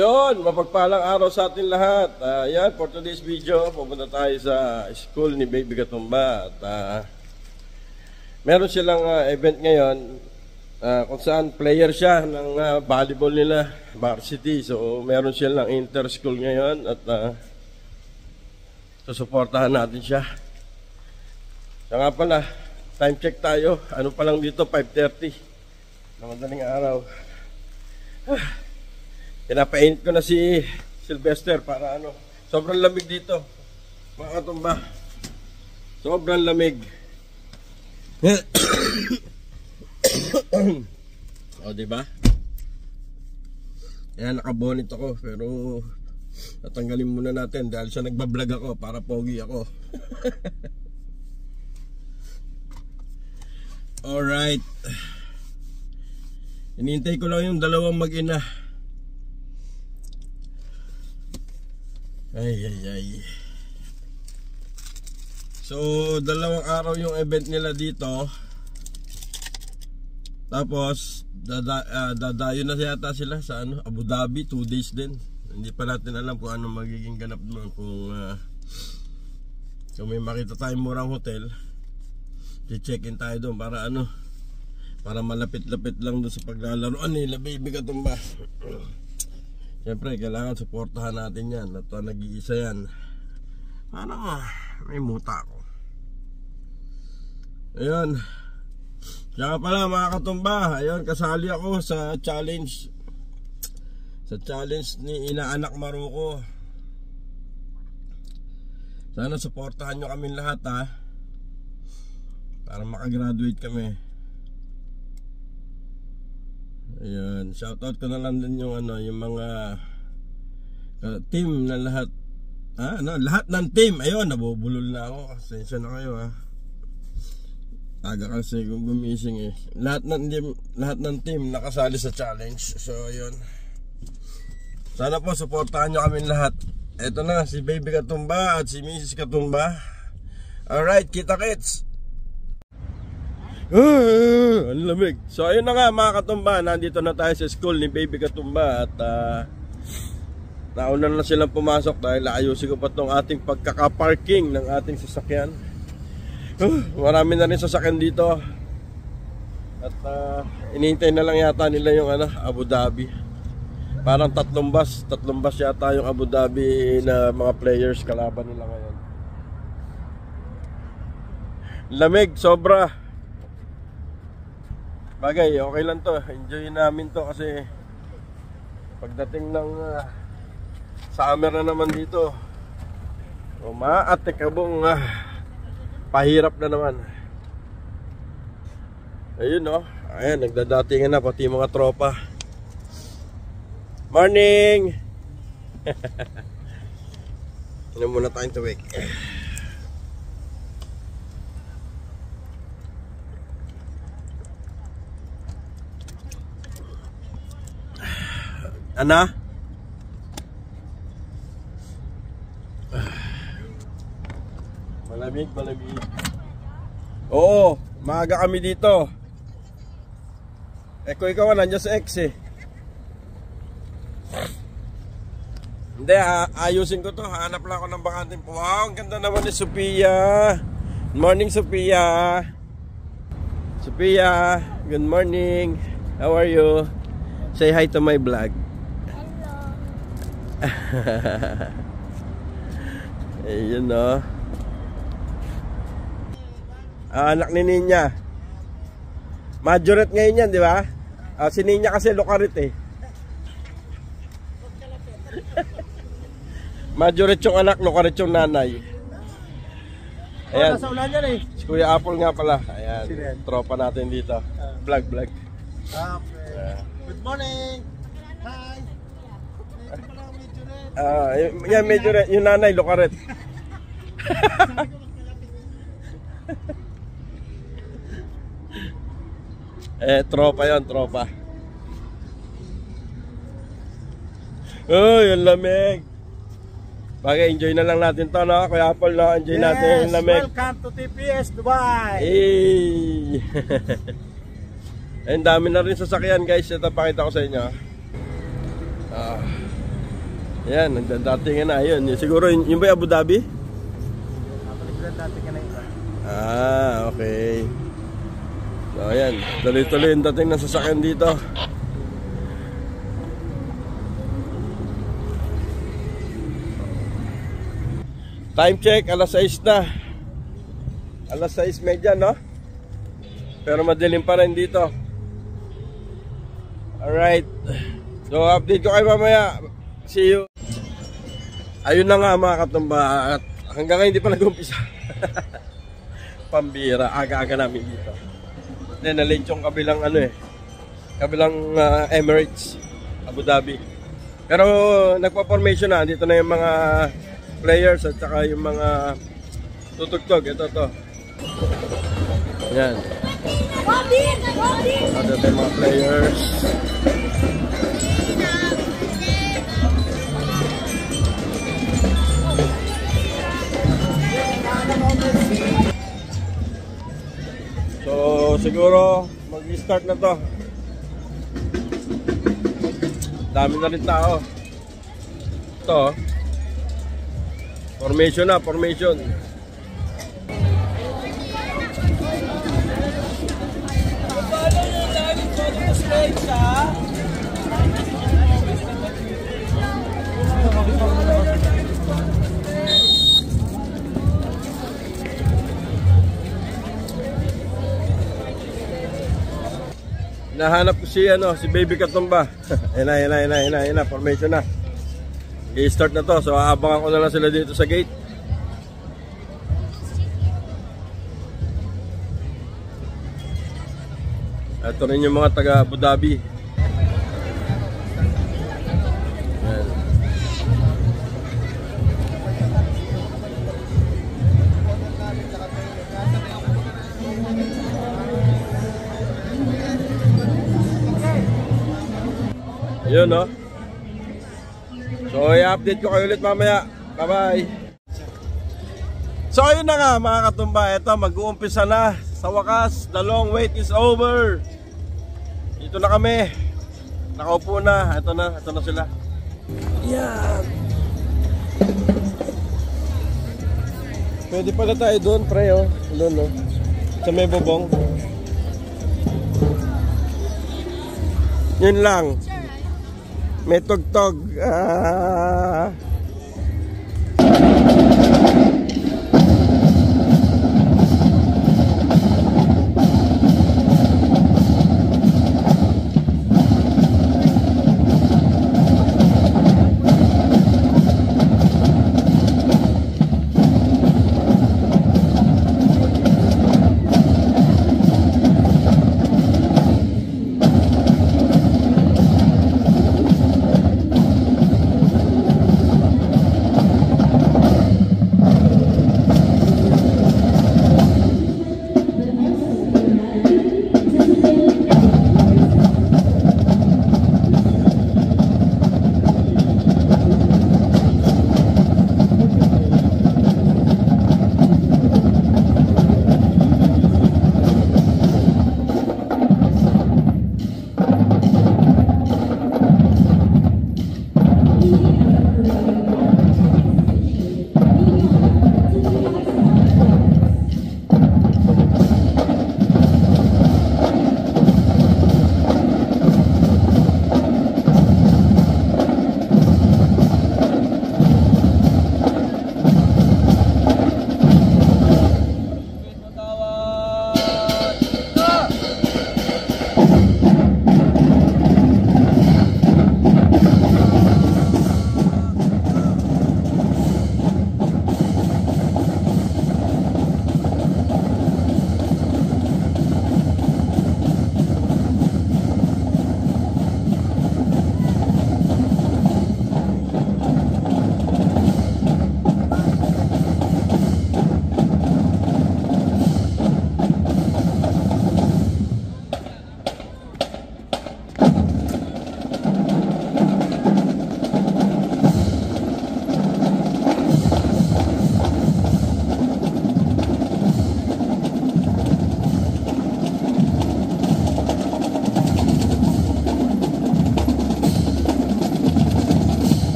Yun, mapagpalang araw sa atin lahat. Yan, for today's video, pupunta tayo sa school ni Baby Katumba. At meron silang event ngayon kung saan player siya ng volleyball nila, varsity. So, meron silang inter-school ngayon at susuportahan natin siya. So nga pala, time check tayo. Ano pa lang dito, 5:30 ng madaling araw. Pinapainit ko na si Sylvester para sobrang lamig dito mga katumba, sobrang lamig. O diba? Yan, nakabonit ako pero tatanggalin muna natin dahil sa nagbablog ako para pogi ako. Alright, hinihintay ko lang yung dalawang mag-ina. Ay. So, dalawang araw yung event nila dito. Tapos, dadayo na yata sila sa Abu Dhabi, 2 days din. Hindi pa natin alam kung ano magiging ganap doon. Kung may makita tayong murang hotel, i-check-in tayo doon para para malapit-lapit lang doon sa paglalaroan nila Baby Katumba. Siyempre, kailangan suportahan natin yan. At nag-iisa yan. May muta ako. Ayun. Kaya pala mga katumba, ayun, kasali ako sa challenge. Sa challenge ni Inaanak Maruko. Sana suportahan nyo kami lahat para makagraduate kami. Ayan, shoutout ko na lang din yung yung mga team na lahat. Lahat ng team. Ayun, nabubulol na ako. Pasensya na kayo Aga kasi kung gumising Lahat ng team nakasali sa challenge. So, ayun. Sana po suportahan nyo kami lahat. Ito na si Baby Katumba at si Mrs. Katumba. Alright, kita-kits. Ang lamig. So ayun na nga mga katumba, nandito na tayo sa school ni Baby Katumba. At nauna na silang pumasok dahil ayusin ko pa itong ating pagkakaparking ng ating sasakyan. Marami na rin sasakyan dito. At inihintay na lang yata nila yung Abu Dhabi. Parang tatlong bus yata yung Abu Dhabi na mga players kalaban nila ngayon. Lamig, sobra. Bagay, okay lang to. Enjoy namin to kasi pagdating ng summer na naman dito, maatikabong pahirap na naman. Ayun ayan, nagdadatingan na pati mga tropa. Morning! Inom muna tayong tubig. Malamig. Oo, maaga kami dito. Kung ikaw nandiyan sa X Hindi, ayusin ko to. Hanap lang ako ng bakanting. Wow, ang ganda naman ni Sophia. Good morning, Sophia. Sophia, good morning. How are you? Say hi to my vlog. Ayun anak ni Ninya. Majorette ngayon yan, di ba? Si Ninya kasi Lucarit Majorette yung anak, Lucarit yung nanay. Ayan, nasa ulan yan si Kuya Apple nga pala. Ayan, tropa natin dito. Vlog. Okay. Good morning. Hi. Yan, Majorette. Yung nanay, Lucarit. Tropa yon, tropa. Yung lamig. Bagay, enjoy na lang natin to, Kuya Apple, enjoy natin yung lamig. Welcome to TPS Dubai. Ang dami na rin sasakyan, guys. Ito, pakita ko sa inyo. Yan, nagdadatingan na. Ayun, siguro yun ba yung Abu Dhabi? Nagdadatingan na iba. Ah, okay. So, ayan. Tuloy-tuloy yung dating ng sasakyan dito. Time check, alas 6 na. Alas 6:30, no? Pero madilim pa rin dito. Alright. So, update ko kayo mamaya. See you. Ayun na nga mga katumba. At hanggang ngayon hindi pa nag-umpisa. Pambira. Aga-aga namin dito. Then, na-late yung kabilang kabilang Emirates, Abu Dhabi. Pero nagpa-formation na. Dito na yung mga players at saka yung mga tutugtog. Ito to. Yan. Ada yung mga players. So siguro mag-start na to. Dami na rin tao. Ito. Formation na, formation. Nahanap ko si Baby Katumba. Ayun na, formation na. I-start na to, so aabangan ko na lang sila dito sa gate. Ito rin yung mga taga Abu Dhabi. Yun, no? So, i-update ko kayo ulit mamaya. Bye-bye. So, ayun na nga mga katumba. Ito, mag-uumpisa na. Sa wakas, the long wait is over. Dito na kami. Nakaupo na. Ito na sila. Yan. Pwede pala tayo doon, pre, oh. Doon, no? Sa may bubong. Yun lang. May tugtog.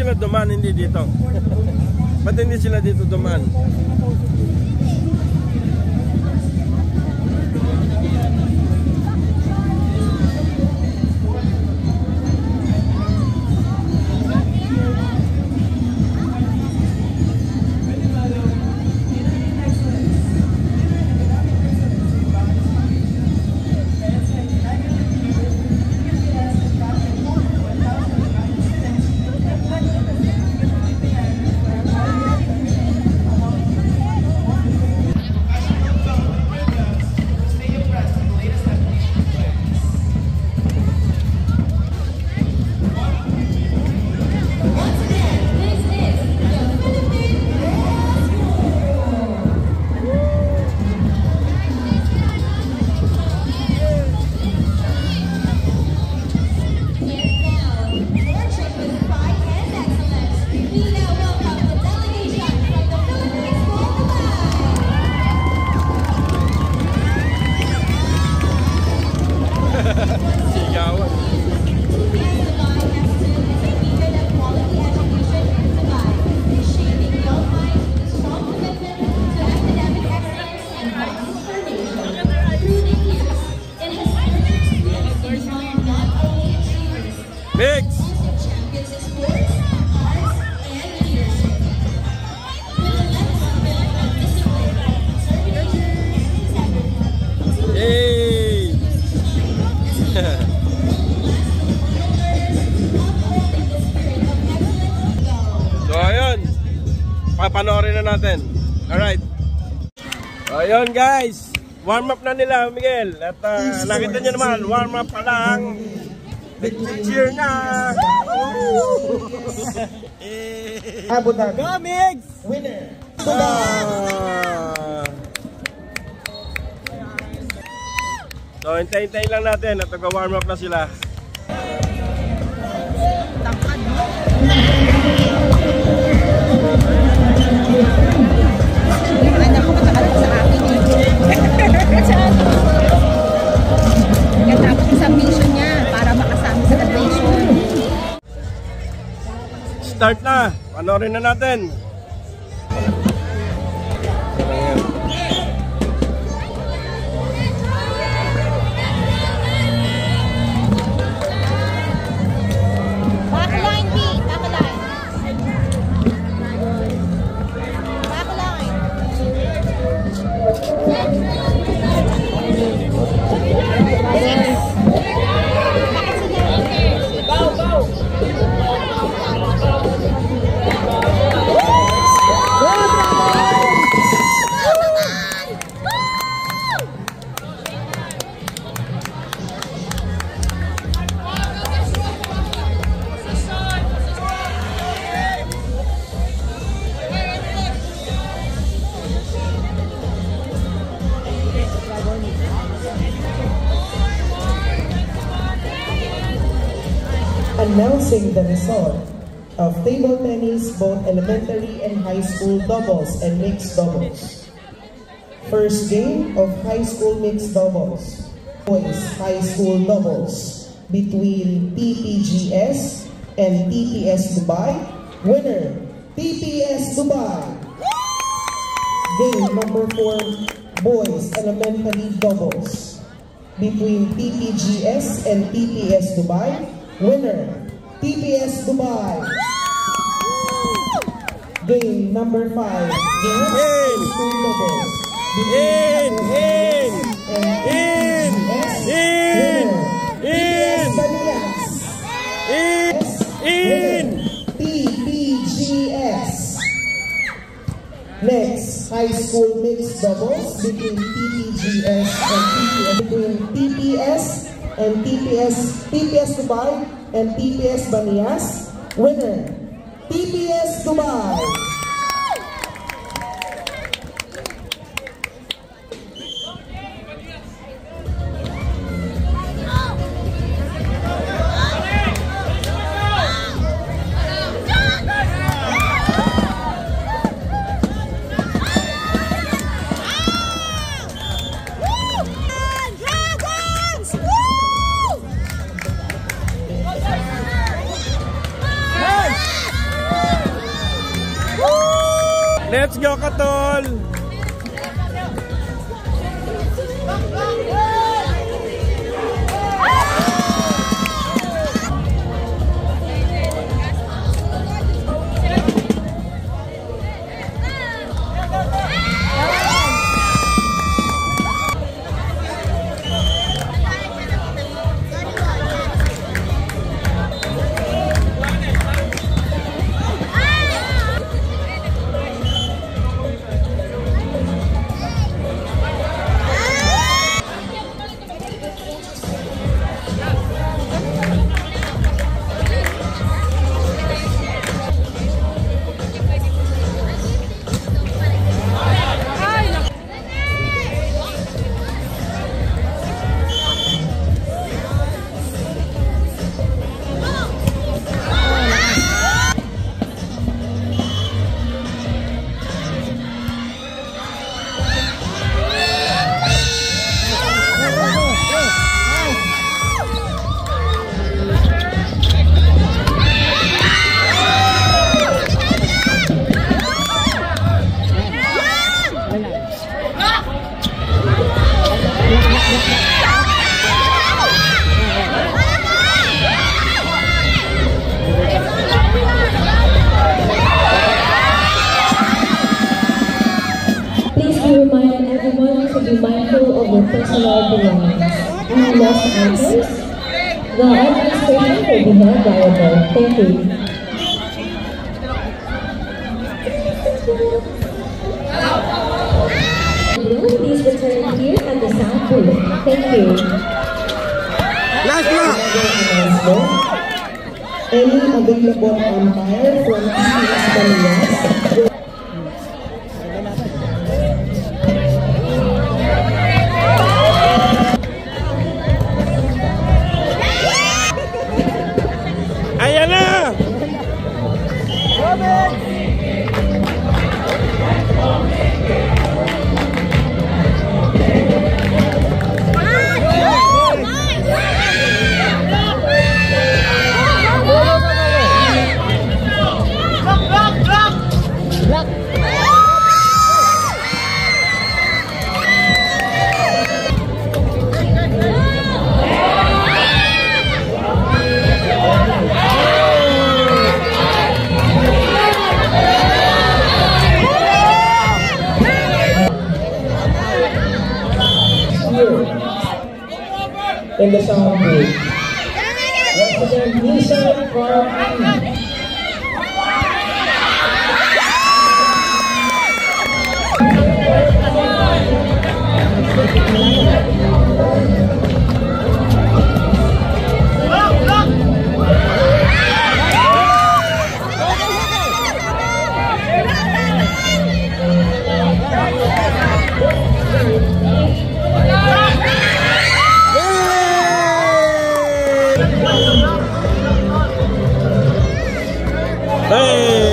sila dumaan, hindi dito? Ba't hindi sila dito dumaan? Mix! Yay! So ayun, papanoorin na natin. Alright. So ayun guys, warm up na nila Miguel. At nakita nyo naman, warm up pa lang. Cheer na! Abu Dhabi. Go, Migs! Winner! So, hintay-hintay lang natin at nag-warm up na sila. Start na! Panoorin na natin! Backline B! Backline! Announcing the result of table tennis, both elementary and high school doubles and mixed doubles. First game of high school mixed doubles, boys high school doubles between PPGS and TPS Dubai. Winner, TPS Dubai. Game number 4, boys elementary doubles between PPGS and TPS Dubai. Winner, TPS Dubai. Game number 5, girls school doubles between TPGS. Next, high school mixed doubles between TPGS and TPS Dubai and TPS Banias. Winner, TPS Dubai. Let's go, Katol! Be mindful of your personal belongings. Any lost items? The administration will be held liable. Thank you. Please return here at the sound booth. Thank you. Last block! Any available umpire from PCS Balias? Ayan na! In the sound booth. Once again, Nissan for Hey!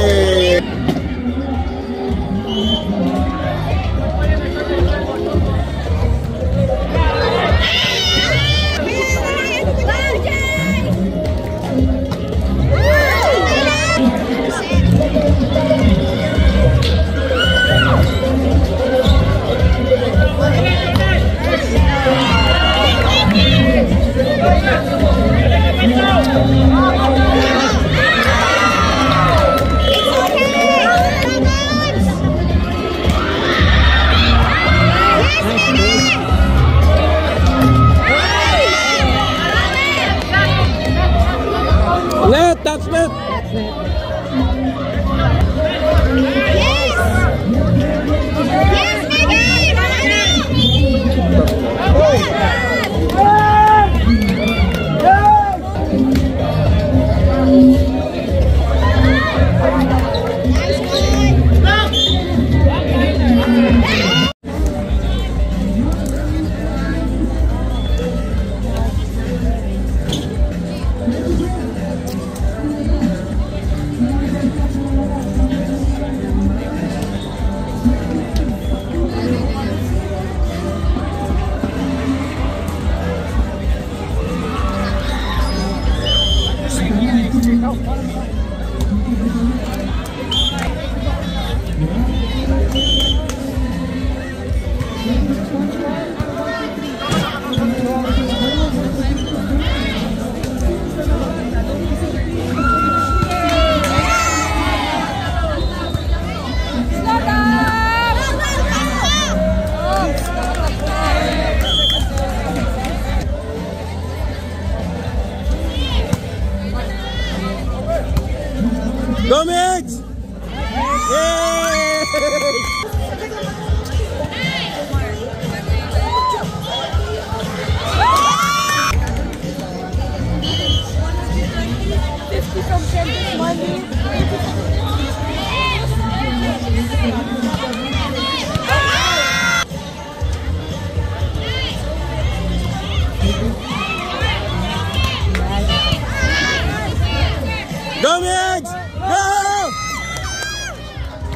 Go, Migs! Go!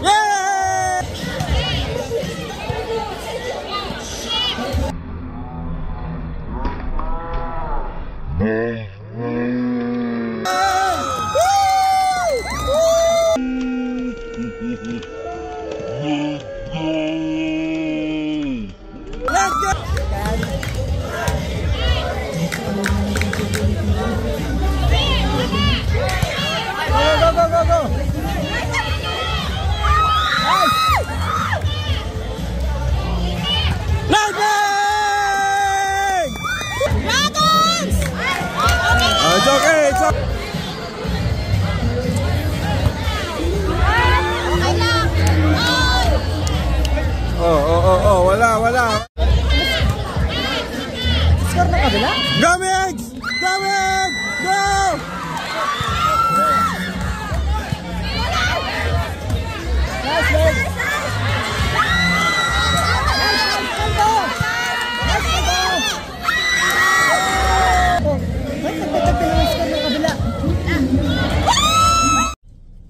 Yeah! Let's go! Go, go, go, go! Lightning! Dragons! Oh, it's okay, it's okay. Okay lang. Oh, wala. Score na kabila? Go, Migs! Go, Migs! Go! Nice, Meg.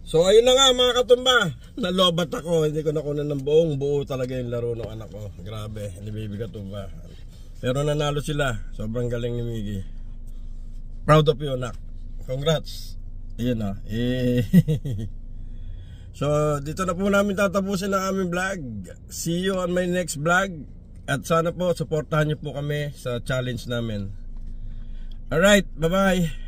So ayun na nga mga katumba, nalobat ako, hindi ko nakunan ng buo talaga yung laro ng anak ko. Grabe, ni Baby Katumba. Pero nanalo sila, sobrang galing ni Miggy. Proud of you, anak. Congrats. Ayun na. So dito na po namin tatapusin ang aming vlog. See you on my next vlog. At sana po supportahan niyo po kami sa challenge namin. Alright, bye bye.